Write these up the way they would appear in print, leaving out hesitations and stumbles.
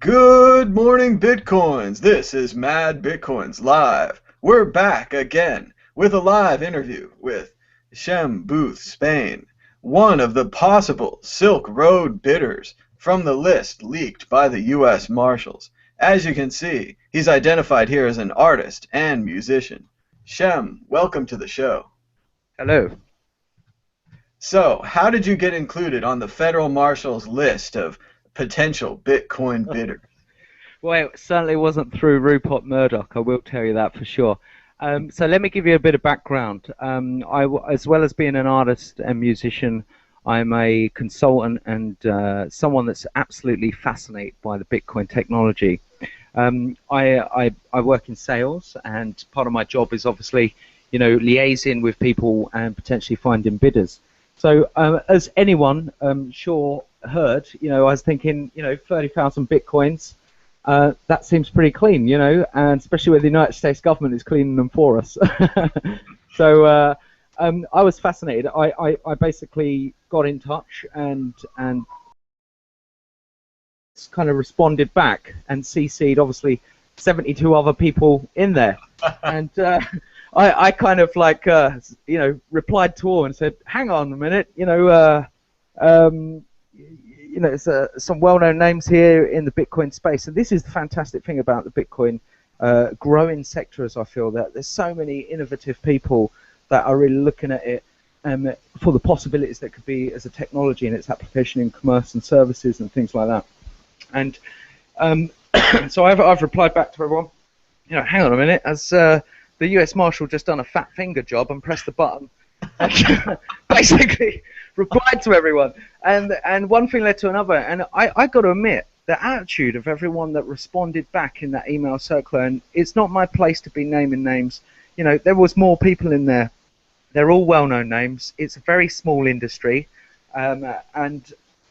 Good morning, Bitcoins. This is Mad Bitcoins Live. We're back again with a live interview with Shem Booth, Spain, one of the possible Silk Road bidders from the list leaked by the U.S. Marshals. As you can see, he's identified here as an artist and musician. Shem, welcome to the show. Hello. So, how did you get included on the Federal Marshals list of potential Bitcoin bidders? Well, it certainly wasn't through Rupert Murdoch, I will tell you that for sure. So let me give you a bit of background. As well as being an artist and musician, I'm a consultant and someone that's absolutely fascinated by the Bitcoin technology. I work in sales, and part of my job is obviously, liaising with people and potentially finding bidders. So as anyone sure heard, I was thinking, 30,000 Bitcoins. That seems pretty clean, and especially where the United States government is cleaning them for us. So I was fascinated. I basically got in touch and kind of responded back and CC'd obviously 72 other people in there. And I kind of like, replied to all and said, hang on a minute, it's some well-known names here in the Bitcoin space, and this is the fantastic thing about the Bitcoin growing sector, as I feel that there's so many innovative people that are really looking at it for the possibilities that could be as a technology and its application in commerce and services and things like that. And so I've replied back to everyone, hang on a minute, as the US Marshal just done a fat finger job and pressed the button. Basically replied to everyone, and one thing led to another, and I got to admit the attitude of everyone that responded back in that email circular, and it's not my place to be naming names, there was more people in there. They're all well-known names. It's a very small industry, and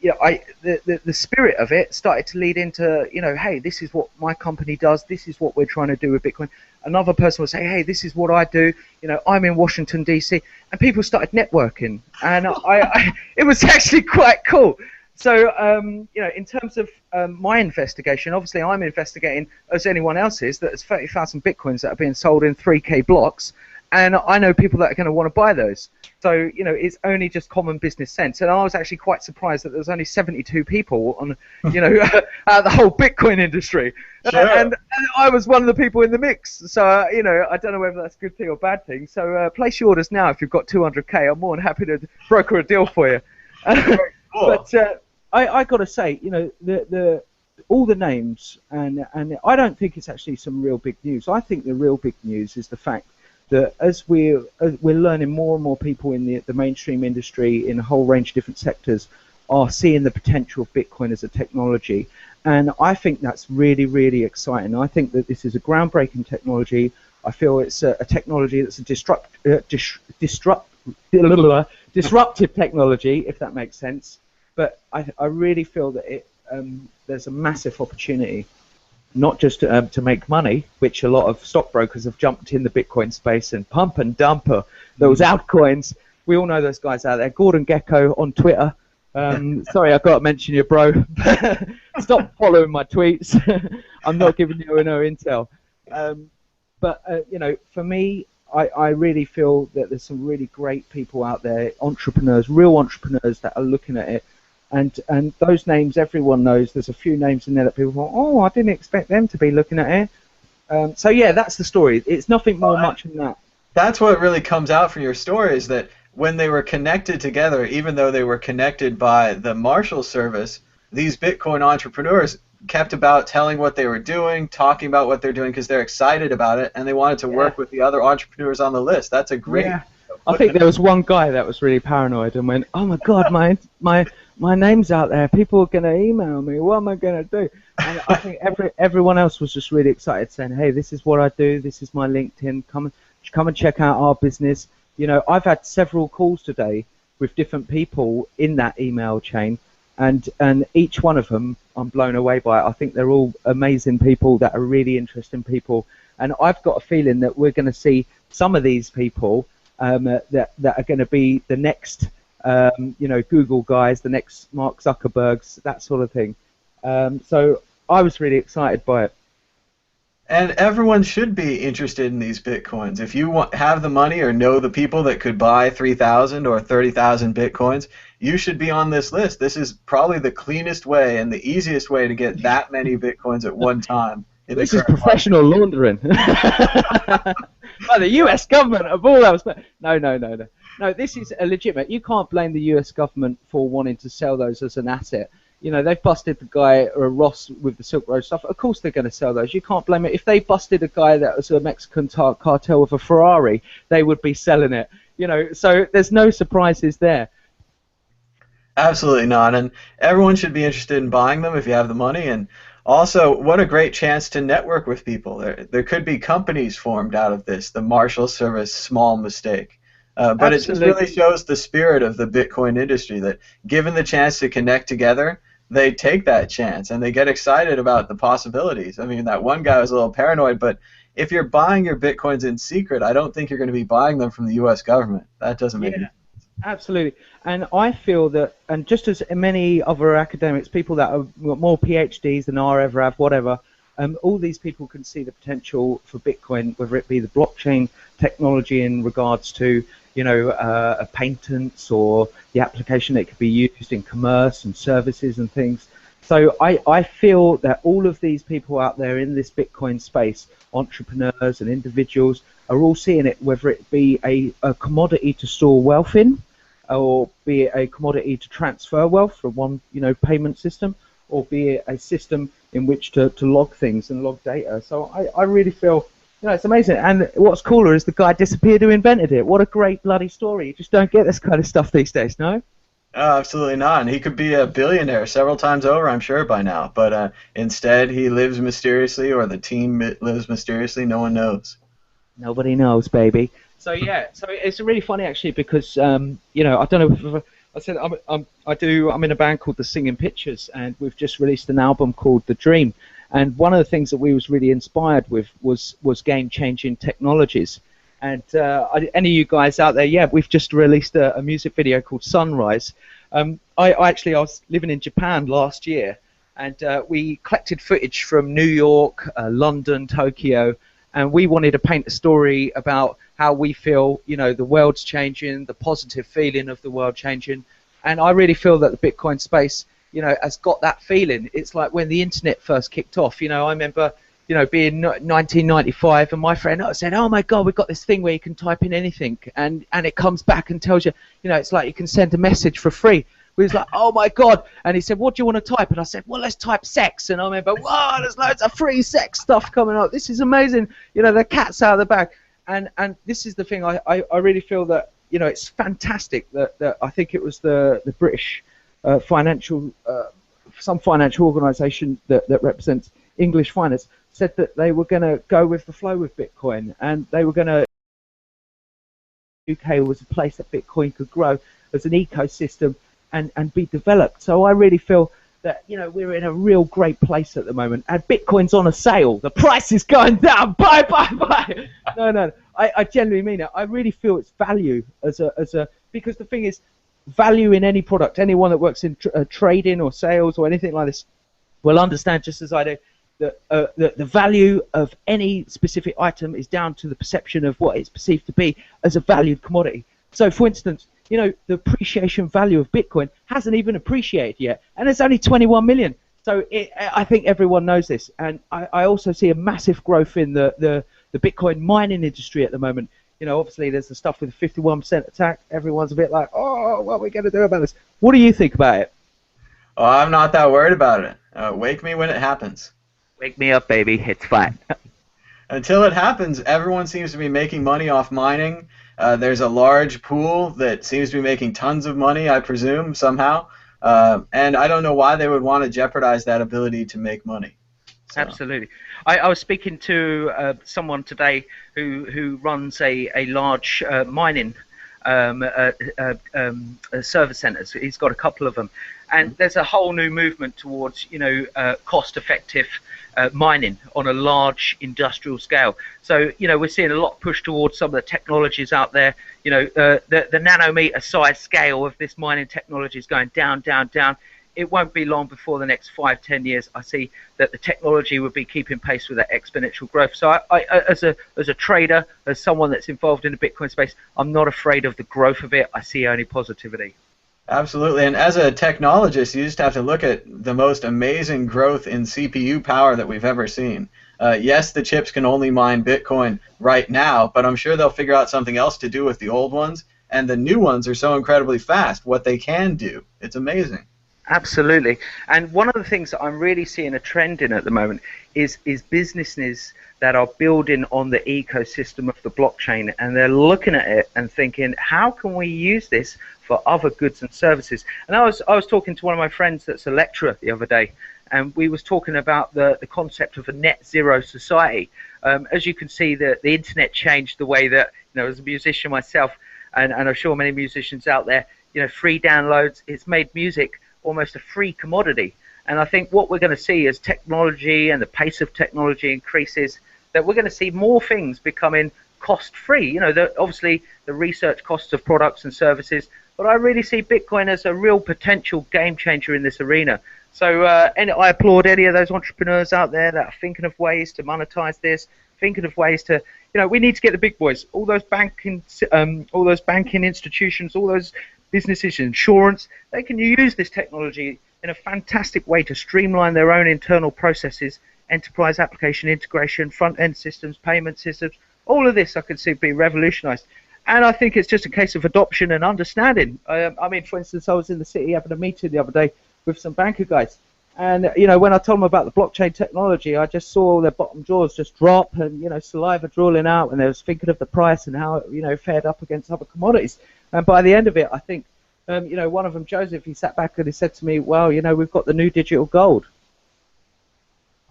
the spirit of it started to lead into, hey, this is what my company does, this is what we're trying to do with Bitcoin. Another person would say, hey, this is what I do, I'm in Washington, D.C., and people started networking, and it was actually quite cool. So, in terms of my investigation, obviously I'm investigating, as anyone else is, that there's 30,000 Bitcoins that are being sold in 3K blocks, and I know people that are going to want to buy those. So, it's only just common business sense. And I was actually quite surprised that there was only 72 people on, out the whole Bitcoin industry. Sure. And I was one of the people in the mix. So, I don't know whether that's a good thing or bad thing. So place your orders now if you've got 200K. I'm more than happy to broker a deal for you. Cool. But I got to say, all the names, and I don't think it's actually some real big news. I think the real big news is the fact that as we're learning, more and more people in the mainstream industry in a whole range of different sectors are seeing the potential of Bitcoin as a technology. And I think that's really, really exciting. I think that this is a groundbreaking technology. I feel it's a technology that's a disruptive technology, if that makes sense. But I really feel that there's a massive opportunity, not just to make money, which a lot of stockbrokers have jumped in the Bitcoin space and pump and dump those altcoins. We all know those guys out there. Gordon Gecko on Twitter. Sorry, I've got to mention you, bro. Stop following my tweets. I'm not giving you no intel. But for me, I really feel that there's some really great people out there, entrepreneurs, real entrepreneurs that are looking at it. And those names everyone knows. There's a few names in there that people go, oh, I didn't expect them to be looking at it. So yeah, that's the story. It's nothing more much than that. That's what really comes out from your story, is that when they were connected together, even though they were connected by the Marshal Service, these Bitcoin entrepreneurs kept about telling what they were doing, talking about what they're doing because they're excited about it and they wanted to work with the other entrepreneurs on the list. That's a great... Yeah. I think there was one guy that was really paranoid and went, oh my God, my name's out there. People are going to email me. What am I going to do? And I think everyone else was just really excited, saying, hey, this is what I do. This is my LinkedIn. Come and check out our business. I've had several calls today with different people in that email chain, and each one of them I'm blown away by. I think they're all amazing people that are really interesting people. And I've got a feeling that we're going to see some of these people that are going to be the next, Google guys, the next Mark Zuckerbergs, that sort of thing. So I was really excited by it. And everyone should be interested in these Bitcoins. If you have the money or know the people that could buy 3,000 or 30,000 Bitcoins, you should be on this list. This is probably the cleanest way and the easiest way to get that many Bitcoins at one time in the This is current professional laundering. By the US government of all else. No, no, no, no. No, this is a legitimate. You can't blame the US government for wanting to sell those as an asset. You know, they've busted the guy, or Ross, with the Silk Road stuff. Of course they're going to sell those. You can't blame it. If they busted a guy that was a Mexican cartel with a Ferrari, they would be selling it. You know, so there's no surprises there. Absolutely not. And everyone should be interested in buying them if you have the money. And also, what a great chance to network with people. There could be companies formed out of this. The Marshall Service, small mistake. But it just really shows the spirit of the Bitcoin industry, that given the chance to connect together, they take that chance and they get excited about the possibilities. I mean, that one guy was a little paranoid, but if you're buying your Bitcoins in secret, I don't think you're going to be buying them from the U.S. government. That doesn't make any sense. Absolutely. And I feel that, and just as many other academics, people that have more PhDs than I ever have, whatever, all these people can see the potential for Bitcoin, whether it be the blockchain technology in regards to, you know, patents, or the application that could be used in commerce and services and things. So I feel that all of these people out there in this Bitcoin space, entrepreneurs and individuals, are all seeing it, whether it be a commodity to store wealth in, or be it a commodity to transfer wealth from one, you know, payment system, or be it a system in which to log things and log data. So I really feel, you know, it's amazing. And what's cooler is the guy disappeared who invented it. What a great bloody story. You just don't get this kind of stuff these days, no? Oh, absolutely not. And he could be a billionaire several times over, I'm sure, by now. But instead, he lives mysteriously, or the team lives mysteriously. No one knows. Nobody knows, baby. So yeah, so it's really funny actually, because you know, I don't know if I said I'm in a band called the Singing Pictures, and we've just released an album called The Dream. And one of the things that we was really inspired with was game-changing technologies. And any of you guys out there, yeah, we've just released a music video called Sunrise. I was living in Japan last year, and we collected footage from New York, London, Tokyo, and we wanted to paint a story about how we feel, you know, the world's changing, the positive feeling of the world changing. And I really feel that the Bitcoin space, you know, has got that feeling. It's like when the internet first kicked off. You know, I remember, you know, being 1995, and my friend said, "Oh my God, we've got this thing where you can type in anything, and it comes back and tells you, you know, it's like you can send a message for free." We was like, "Oh my God!" And he said, "What do you want to type?" And I said, "Well, let's type sex." And I remember, "Wow, there's loads of free sex stuff coming up. This is amazing." You know, the cat's out of the bag. And this is the thing. I really feel that, you know, it's fantastic that I think it was the British financial some financial organisation that represents English finance, said that they were going to go with the flow with Bitcoin, and they were going to, UK was a place that Bitcoin could grow as an ecosystem and be developed. So I really feel that, you know, we're in a real great place at the moment, and Bitcoin's on a sale. The price is going down. Buy, buy, buy. No, I genuinely mean it. I really feel its value as a because the thing is, value in any product, anyone that works in trading or sales or anything like this will understand just as I do that the value of any specific item is down to the perception of what it's perceived to be as a valued commodity. So, for instance, you know, the appreciation value of Bitcoin hasn't even appreciated yet, and it's only 21 million. So I think everyone knows this, and I also see a massive growth in the Bitcoin mining industry at the moment. You know, obviously there's the stuff with the 51% attack. Everyone's a bit like, oh, what are we going to do about this? What do you think about it? Oh, I'm not that worried about it. Wake me when it happens. Wake me up, baby. It's fine. Until it happens, everyone seems to be making money off mining. There's a large pool that seems to be making tons of money, I presume, somehow. And I don't know why they would want to jeopardize that ability to make money. So. Absolutely. I was speaking to someone today who runs a large mining service centers. He's got a couple of them, and there's a whole new movement towards, you know, cost-effective mining on a large industrial scale. So, you know, we're seeing a lot push towards some of the technologies out there. You know, the nanometer size scale of this mining technology is going down, down, down. it won't be long before the next 5-10 years. I see that the technology will be keeping pace with that exponential growth. So as a trader, as someone that's involved in the Bitcoin space, I'm not afraid of the growth of it. I see only positivity. Absolutely. And as a technologist, you just have to look at the most amazing growth in CPU power that we've ever seen. Yes, the chips can only mine Bitcoin right now, but I'm sure they'll figure out something else to do with the old ones. And the new ones are so incredibly fast, what they can do. It's amazing. Absolutely. And one of the things that I'm really seeing a trend in at the moment is businesses that are building on the ecosystem of the blockchain, and they're looking at it and thinking, how can we use this for other goods and services? And I was talking to one of my friends that's a lecturer the other day, and we was talking about the concept of a net zero society. As you can see, the internet changed the way that, as a musician myself, and I'm sure many musicians out there, free downloads, it's made music almost a free commodity. And I think what we're going to see as technology and the pace of technology increases, that we're going to see more things becoming cost-free. Obviously the research costs of products and services, but I really see Bitcoin as a real potential game changer in this arena. So and I applaud any of those entrepreneurs out there that are thinking of ways to monetize this, thinking of ways to, we need to get the big boys, all those banking institutions, all those businesses, insurance, they can use this technology in a fantastic way to streamline their own internal processes, enterprise application integration, front-end systems, payment systems. All of this I can see being revolutionized. And I think it's just a case of adoption and understanding. I mean, for instance, I was in the city having a meeting the other day with some banker guys. And, when I told them about the blockchain technology, I just saw their bottom jaws just drop and, saliva drooling out. And they was thinking of the price and how it, fared up against other commodities. And by the end of it, I think, one of them, Joseph, he sat back and he said to me, well, we've got the new digital gold.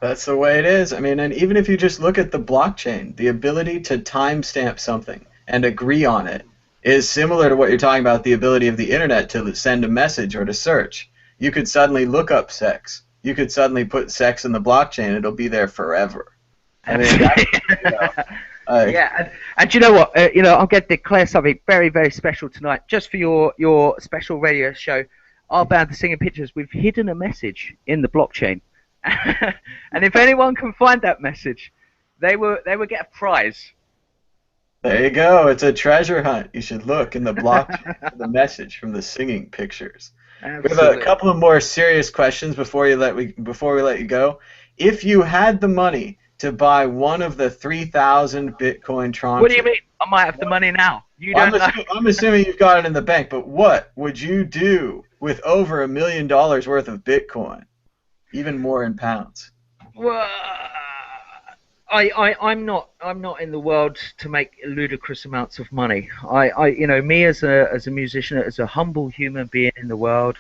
That's the way it is. I mean, and even if you just look at the blockchain, the ability to timestamp something and agree on it is similar to what you're talking about, the ability of the internet to send a message or to search. You could suddenly look up sex. You could suddenly put sex in the blockchain. It'll be there forever. I mean, yeah, and you know what? I'm going to declare something very, very special tonight, just for your special radio show. Our band, the Singing Pictures, we've hidden a message in the blockchain, and if anyone can find that message, they will get a prize. There you go. It's a treasure hunt. You should look in the blockchain for the message from the Singing Pictures. Absolutely. We have a couple of more serious questions before we let you go. If you had the money to buy one of the 3,000 Bitcoin tranches. What do you mean? I might have the money now. You don't know. I'm assuming you've got it in the bank, but what would you do with over $1 million worth of Bitcoin? Even more in pounds. Well, I'm not in the world to make ludicrous amounts of money. Me as a musician, as a humble human being in the world,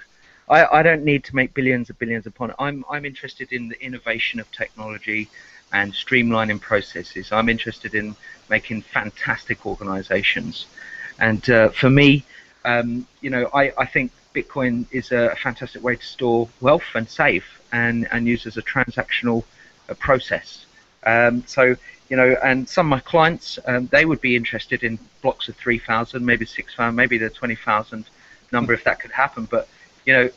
I don't need to make billions upon it. I'm interested in the innovation of technology and streamlining processes. I'm interested in making fantastic organizations. And for me, I think Bitcoin is a fantastic way to store wealth and save and use as a transactional process. And some of my clients, they would be interested in blocks of 3,000, maybe 6,000, maybe the 20,000 number if that could happen. But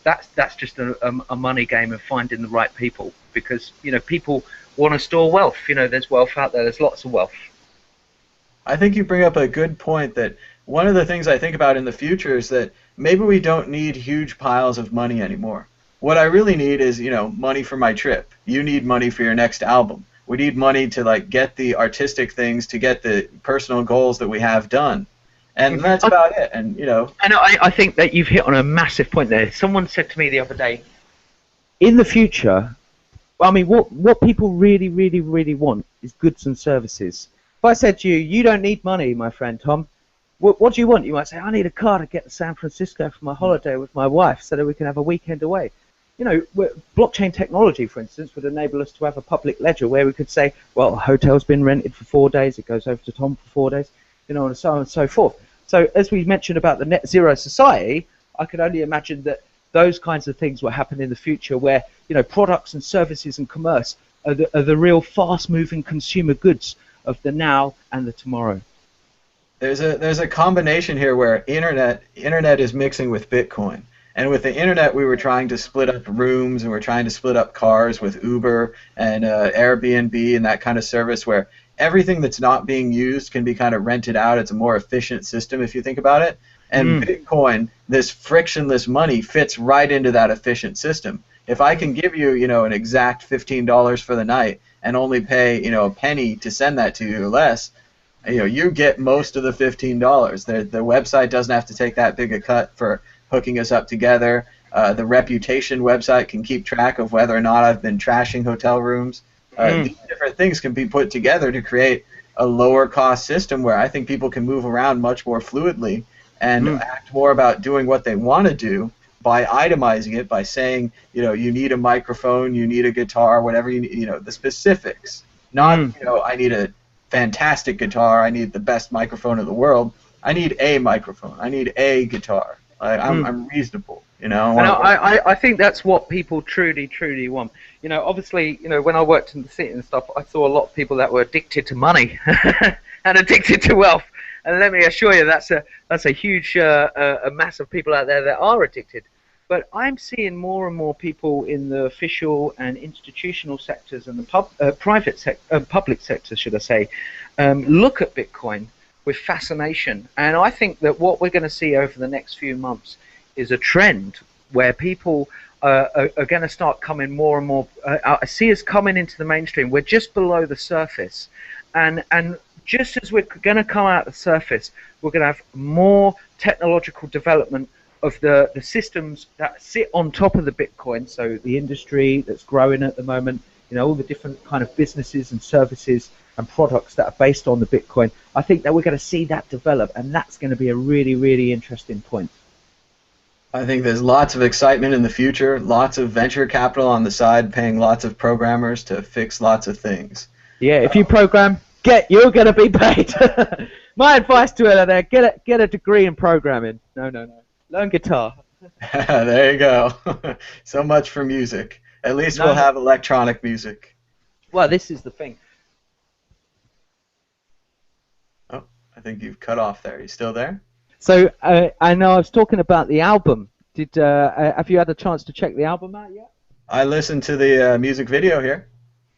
that's just a money game of finding the right people, because people want to store wealth. There's wealth out there. There's lots of wealth. I think you bring up a good point, that one of the things I think about in the future is that maybe we don't need huge piles of money anymore. What I really need is, money for my trip. You need money for your next album. We need money to get the artistic things, to get the personal goals that we have done. And that's about it. And And I think that you've hit on a massive point there. Someone said to me the other day, in the future, what people really, really, really want is goods and services. If I said to you, you don't need money, my friend Tom, what do you want? You might say, I need a car to get to San Francisco for my holiday with my wife so that we can have a weekend away. Blockchain technology, for instance, would enable us to have a public ledger where we could say, well, a hotel's been rented for 4 days, it goes over to Tom for 4 days, and so on and so forth. So as we mentioned about the net zero society, I could only imagine that those kinds of things will happen in the future, where products and services and commerce are the real fast-moving consumer goods of the now and the tomorrow. There's a combination here where internet is mixing with Bitcoin. And with the internet, we were trying to split up rooms, and we're trying to split up cars with Uber and Airbnb and that kind of service where everything that's not being used can be kind of rented out. It's a more efficient system if you think about it. And Mm. Bitcoin, this frictionless money, fits right into that efficient system. If I can give you, an exact $15 for the night and only pay, a penny to send that to you or less, you get most of the $15. The website doesn't have to take that big a cut for hooking us up together. The reputation website can keep track of whether or not I've been trashing hotel rooms. Mm. These different things can be put together to create a lower cost system where I think people can move around much more fluidly and Mm. act more about doing what they want to do by itemizing it, by saying, you need a microphone, you need a guitar, whatever you need, the specifics. Not, Mm. I need a fantastic guitar, I need the best microphone in the world. I need a microphone. I need a guitar. Mm. I'm reasonable, I And want to work. I think that's what people truly, truly want. Obviously, when I worked in the city and stuff, I saw a lot of people that were addicted to money and addicted to wealth. And let me assure you, that's a huge, a mass of people out there that are addicted. But I'm seeing more and more people in the official and institutional sectors and the public sector, should I say, look at Bitcoin with fascination. And I think that what we're going to see over the next few months is a trend where people are going to start coming more and more. I see us coming into the mainstream. We're just below the surface, and just as we're going to come out the surface, we're going to have more technological development of the systems that sit on top of the Bitcoin. So the industry that's growing at the moment, all the different kind of businesses and services and products that are based on the Bitcoin. I think that we're going to see that develop, and that's going to be a really, really interesting point. I think there's lots of excitement in the future, lots of venture capital on the side, paying lots of programmers to fix lots of things. Yeah, if you program, you're going to be paid. My advice to her there: get a degree in programming. No. Learn guitar. There you go. So much for music. At least we'll No. have electronic music. Well, this is the thing. Oh, I think you've cut off there. You still there? So I know I was talking about the album. Have you had a chance to check the album out yet? I listened to the music video here.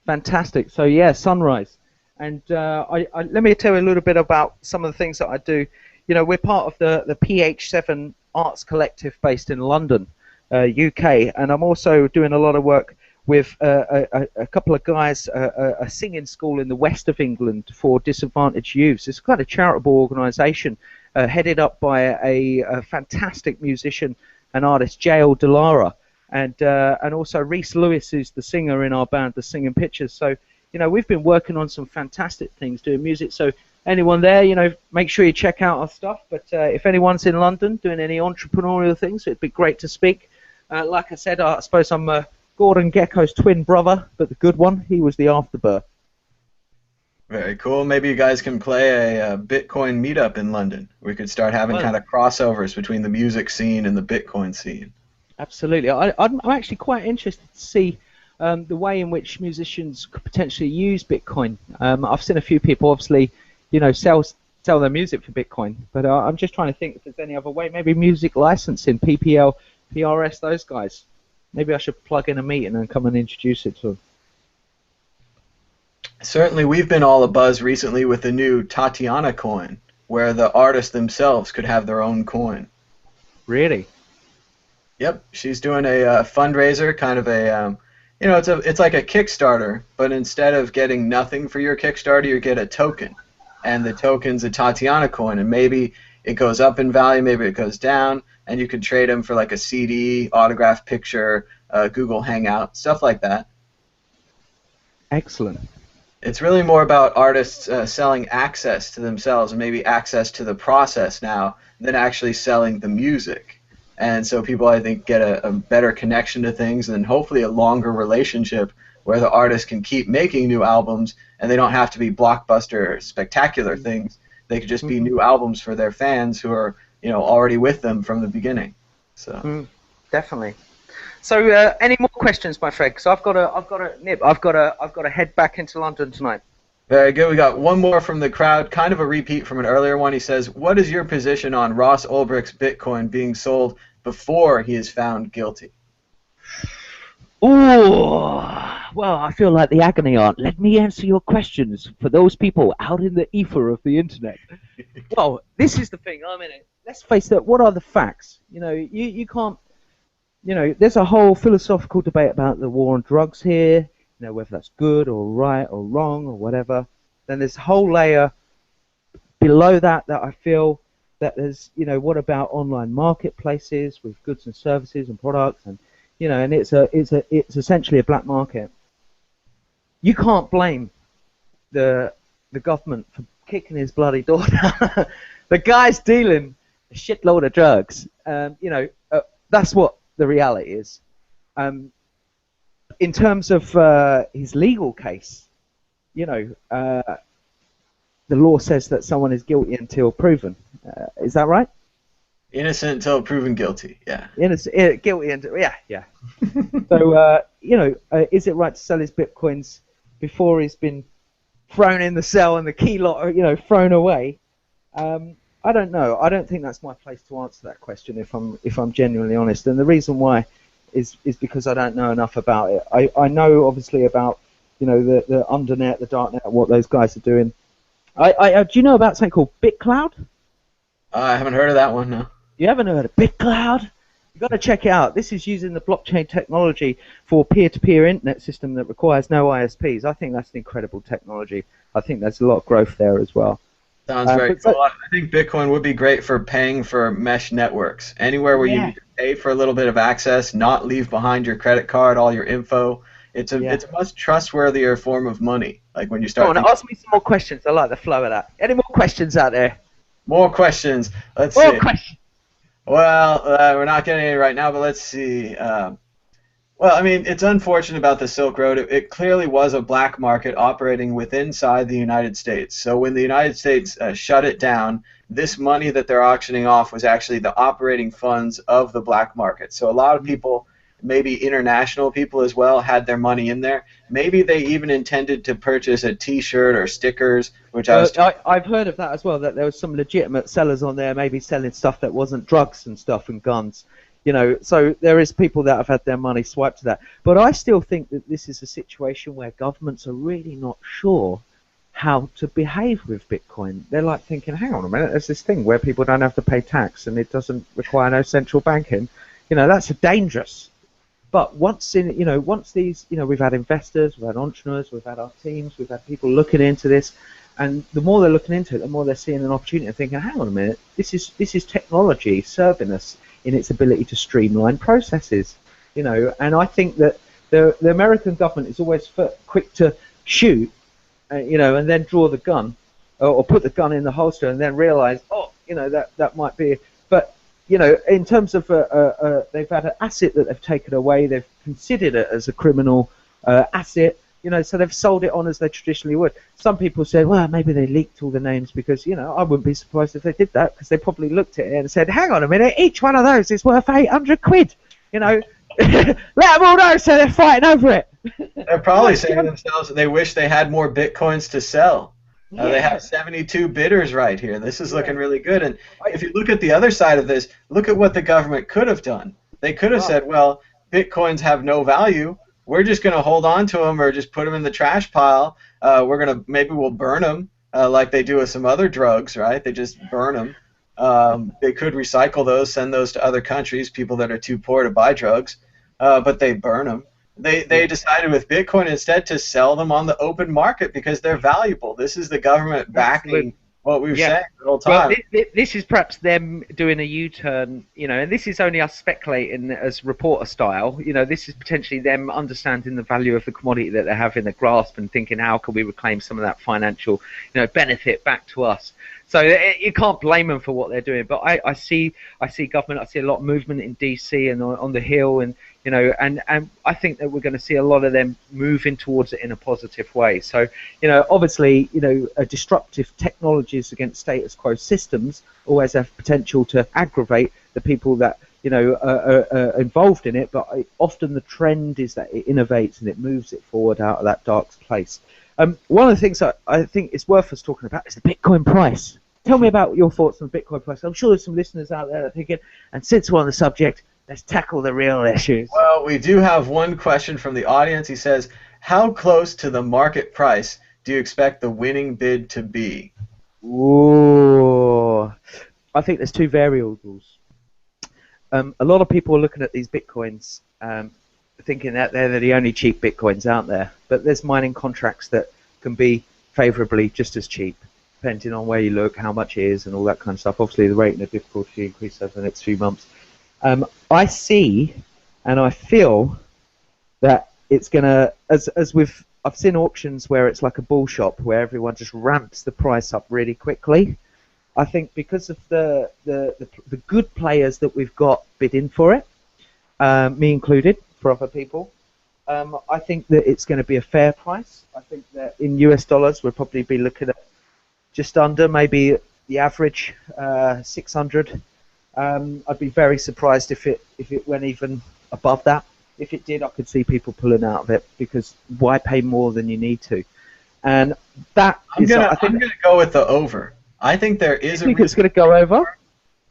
Fantastic. So yeah, Sunrise. And let me tell you a little bit about some of the things that I do. We're part of the PH7 Arts Collective based in London, UK, and I'm also doing a lot of work with a couple of guys, a singing school in the west of England for disadvantaged youths. It's quite a charitable organisation headed up by a fantastic musician and artist, J.L. Delara, and also Reese Lewis, who's the singer in our band, The Singing Pictures. So, we've been working on some fantastic things, doing music. So anyone there, make sure you check out our stuff. But if anyone's in London doing any entrepreneurial things, it'd be great to speak. Like I said, I suppose I'm Gordon Gecko's twin brother, but the good one. He was the afterbirth. Very cool. Maybe you guys can play a Bitcoin meetup in London. We could start having kind of crossovers between the music scene and the Bitcoin scene. Absolutely. I'm actually quite interested to see the way in which musicians could potentially use Bitcoin. I've seen a few people, obviously, sell their music for Bitcoin, but I'm just trying to think if there's any other way. Maybe music licensing, PPL, PRS, those guys. Maybe I should plug in a meeting and come and introduce it to them. Certainly, we've been all abuzz recently with the new Tatiana coin, where the artists themselves could have their own coin. Really? Yep, she's doing a fundraiser, kind of a, it's like a Kickstarter, but instead of getting nothing for your Kickstarter, you get a token, and the token's a Tatiana coin, and maybe it goes up in value, maybe it goes down, and you can trade them for like a CD, autographed picture, Google Hangout, stuff like that. Excellent. It's really more about artists selling access to themselves and maybe access to the process now than actually selling the music. And so people, I think, get a better connection to things and hopefully a longer relationship where the artist can keep making new albums and they don't have to be blockbuster, spectacular things. They could just be new albums for their fans who are, already with them from the beginning. So definitely. So, any more questions, my friend? Because I've got to nip. I've got to head back into London tonight. Very good. We got one more from the crowd, kind of a repeat from an earlier one. He says, "What is your position on Ross Ulbricht's Bitcoin being sold before he is found guilty? Oh, well, I feel like the agony aunt. Let me answer your questions for those people out in the ether of the internet. Well, this is the thing. I mean, let's face it. What are the facts? You can't. There's a whole philosophical debate about the war on drugs here. Whether that's good or right or wrong or whatever. Then there's a whole layer below that I feel that there's, what about online marketplaces with goods and services and products, and and it's essentially a black market. You can't blame the government for kicking his bloody door down. The guy's dealing a shitload of drugs. That's what the reality is. In terms of his legal case, the law says that someone is guilty until proven. Is that right? Innocent until proven guilty. Yeah. Innocent, guilty until yeah. So is it right to sell his bitcoins before he's been thrown in the cell and the key lot, thrown away? I don't know. I don't think that's my place to answer that question, if I'm genuinely honest. And the reason why is because I don't know enough about it. I know obviously about the undernet, the darknet, what those guys are doing. Do you know about something called BitCloud? I haven't heard of that one, no. You haven't heard of BitCloud? You've got to check it out. This is using the blockchain technology for peer-to-peer internet system that requires no ISPs. I think that's an incredible technology. I think there's a lot of growth there as well. Sounds very cool. I think Bitcoin would be great for paying for mesh networks. Anywhere where you need to pay for a little bit of access, not leave behind your credit card, all your info. It's a much trustworthier form of money. Like when you start. Go on, ask me some more questions. I like the flow of that. Any more questions out there? More questions. Let's see. More questions. Well, we're not getting any right now, but let's see. Well, I mean, it's unfortunate about the Silk Road. It clearly was a black market operating inside the United States. So when the United States shut it down, this money that they're auctioning off was actually the operating funds of the black market. So a lot of people, maybe international people as well, had their money in there. Maybe they even intended to purchase a T-shirt or stickers, which I've heard of that as well, that there was some legitimate sellers on there maybe selling stuff that wasn't drugs and stuff and guns. So there is people that have had their money swiped to that. But I still think that this is a situation where governments are really not sure how to behave with Bitcoin. They're like thinking, hang on a minute, there's this thing where people don't have to pay tax and it doesn't require no central banking. That's dangerous. But once these, we've had investors, we've had entrepreneurs, we've had our teams, we've had people looking into this, and the more they're looking into it, the more they're seeing an opportunity and thinking, hang on a minute, this is technology serving us in its ability to streamline processes, and I think that the American government is always quick to shoot, and then draw the gun, or put the gun in the holster and then realize, that might be, but in terms of they've had an asset that they've taken away, they've considered it as a criminal asset, so they've sold it on as they traditionally would. Some people say, well, maybe they leaked all the names because, I wouldn't be surprised if they did that, because they probably looked at it and said, hang on a minute, each one of those is worth 800 quid, let them all know so they're fighting over it. They're probably saying to themselves that they wish they had more Bitcoins to sell. They have 72 bidders right here. This is looking really good. And if you look at the other side of this, look at what the government could have done. They could have said, well, Bitcoins have no value. We're just going to hold on to them or just put them in the trash pile. Maybe we'll burn them like they do with some other drugs, right? They just burn them. They could recycle those, send those to other countries, people that are too poor to buy drugs, but they burn them. They decided with Bitcoin instead to sell them on the open market because they're valuable. This is the government backing what we were saying the whole time. Well, this is perhaps them doing a U-turn, and this is only us speculating as reporter style. This is potentially them understanding the value of the commodity that they have in their grasp and thinking, how can we reclaim some of that financial, benefit back to us? So you can't blame them for what they're doing. But I see government. I see a lot of movement in DC and on the Hill, and and I think that we're going to see a lot of them moving towards it in a positive way. So obviously, disruptive technologies against status quo systems always have potential to aggravate the people that are involved in it. But often the trend is that it innovates and it moves it forward out of that dark place. One of the things that I think is worth us talking about is the Bitcoin price. Tell me about your thoughts on Bitcoin price. I'm sure there's some listeners out there that are thinking, and since we're on the subject, let's tackle the real issues. Well, we do have one question from the audience. He says, how close to the market price do you expect the winning bid to be? Ooh, I think there's two variables. A lot of people are looking at these Bitcoins thinking that they're the only cheap Bitcoins out there, but there's mining contracts that can be favorably just as cheap, depending on where you look, how much it is, and all that kind of stuff. Obviously, the rate and the difficulty increase over the next few months. I see and I feel that it's going to, I've seen auctions where it's like a bull shop where everyone just ramps the price up really quickly. I think because of the good players that we've got bidding for it, me included, for other people, I think that it's going to be a fair price. I think that in US dollars we'll probably be looking at just under maybe the average 600. I'd be very surprised if it went even above that. If it did, I could see people pulling out of it, because why pay more than you need to? And that I'm gonna go with the over. I think there is you think it's going to go over?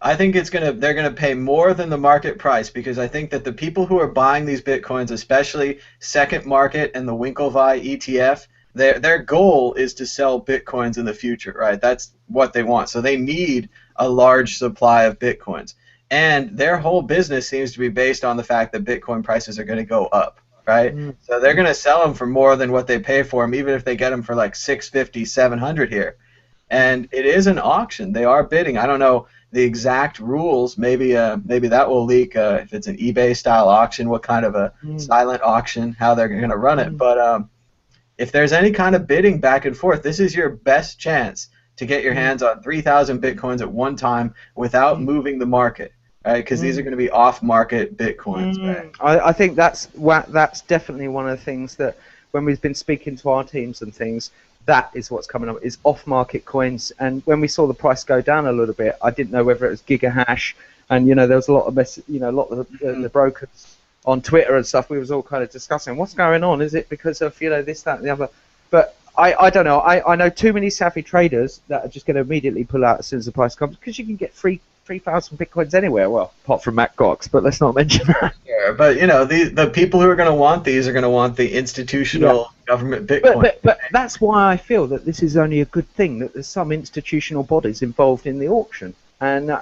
I think they're gonna pay more than the market price, because I think that the people who are buying these Bitcoins, especially Second Market and the Winklevi ETF, their goal is to sell Bitcoins in the future, right? That's what they want. So they need a large supply of Bitcoins. And their whole business seems to be based on the fact that Bitcoin prices are going to go up, right? So they're going to sell them for more than what they pay for them, even if they get them for like 650, 700 here. And it is an auction. They are bidding. I don't know the exact rules. Maybe that will leak if it's an eBay-style auction, what kind of a silent auction, how they're going to run it. But if there's any kind of bidding back and forth, this is your best chance to get your hands on 3,000 Bitcoins at one time without moving the market. Right, because these are going to be off-market Bitcoins. Right? I think that's definitely one of the things that when we've been speaking to our teams and things, that is what's coming up, is off-market coins. And when we saw the price go down a little bit, I didn't know whether it was gigahash, and there was a lot of a lot of the brokers on Twitter and stuff. We was all kind of discussing what's going on. Is it because of this, that, and the other? But I don't know. I know too many savvy traders that are just going to immediately pull out as soon as the price comes, because you can get 3,000 Bitcoins anywhere, well, apart from Matt Cox, but let's not mention that. Yeah, but the people who are going to want these are going to want the institutional government Bitcoin. But that's why I feel that this is only a good thing, that there's some institutional bodies involved in the auction. And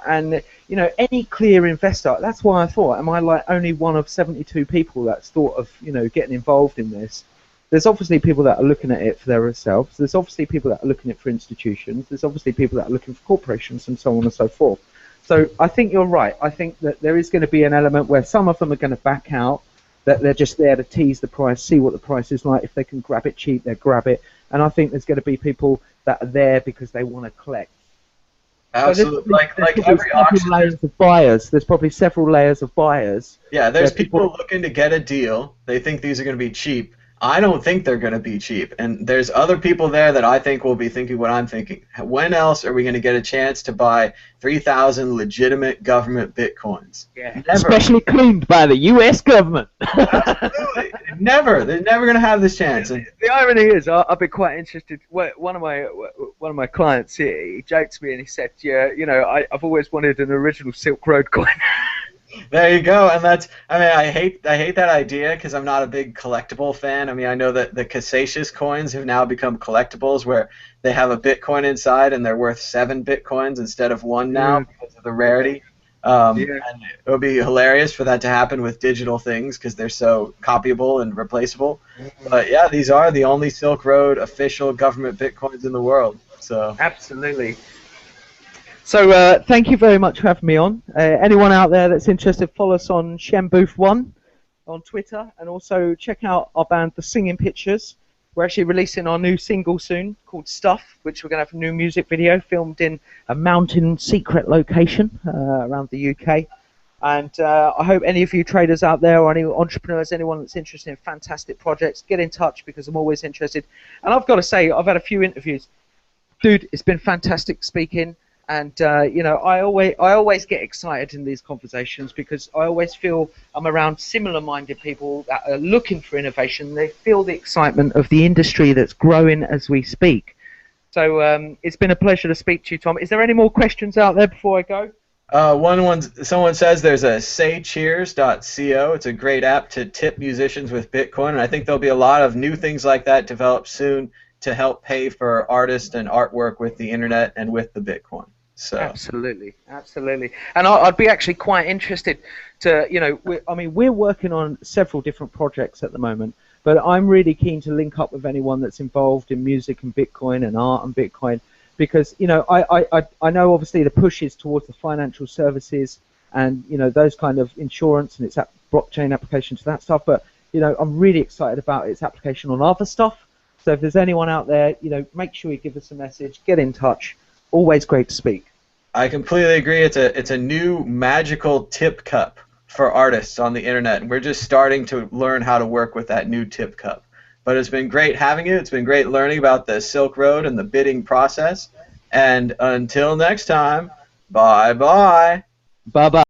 any clear investor, that's why I thought, am I like only one of 72 people that's thought of, getting involved in this? There's obviously people that are looking at it for themselves. There's obviously people that are looking at it for institutions. There's obviously people that are looking for corporations and so on and so forth. So I think you're right. I think that there is going to be an element where some of them are going to back out, that they're just there to tease the price, see what the price is like. If they can grab it cheap, they'll grab it. And I think there's going to be people that are there because they want to collect. Absolutely. So like every auction, layers of buyers. There's probably several layers of buyers. Yeah, there's people looking to get a deal. They think these are going to be cheap. I don't think they're going to be cheap. And there's other people there that I think will be thinking what I'm thinking. When else are we going to get a chance to buy 3,000 legitimate government Bitcoins? Yeah. Never. Especially cleaned by the U.S. government. Absolutely. Never. They're never going to have this chance. The irony is, I've been quite interested. One of my clients, he joked to me and he said, I've always wanted an original Silk Road coin. There you go, and I hate that idea because I'm not a big collectible fan. I mean, I know that the Casasius coins have now become collectibles where they have a Bitcoin inside and they're worth 7 Bitcoins instead of 1 now because of the rarity. And it would be hilarious for that to happen with digital things because they're so copyable and replaceable. But yeah, these are the only Silk Road official government Bitcoins in the world. So absolutely. So thank you very much for having me on. Anyone out there that's interested, follow us on Shem Booth 1 on Twitter, and also check out our band The Singing Pictures. We're actually releasing our new single soon called Stuff, which we're going to have a new music video filmed in a mountain secret location around the UK. And I hope any of you traders out there or any entrepreneurs, anyone that's interested in fantastic projects, get in touch because I'm always interested. And I've got to say, I've had a few interviews. Dude, it's been fantastic speaking. And I always get excited in these conversations because I always feel I'm around similar-minded people that are looking for innovation. They feel the excitement of the industry that's growing as we speak. So it's been a pleasure to speak to you, Tom. Is there any more questions out there before I go? Someone says there's a saycheers.co. It's a great app to tip musicians with Bitcoin, and I think there'll be a lot of new things like that developed soon to help pay for artists and artwork with the internet and with the Bitcoin. So absolutely, absolutely. And I'd be actually quite interested to, you know, we're working on several different projects at the moment, but I'm really keen to link up with anyone that's involved in music and Bitcoin and art and Bitcoin. Because, you know, I know obviously the push is towards the financial services and, you know, those kind of insurance and its blockchain application to that stuff. But, you know, I'm really excited about its application on other stuff. So if there's anyone out there, you know, make sure you give us a message, get in touch. Always great to speak. I completely agree. It's a new magical tip cup for artists on the internet, and we're just starting to learn how to work with that new tip cup. But it's been great having you. It's been great learning about the Silk Road and the bidding process. And until next time, bye-bye. Bye-bye.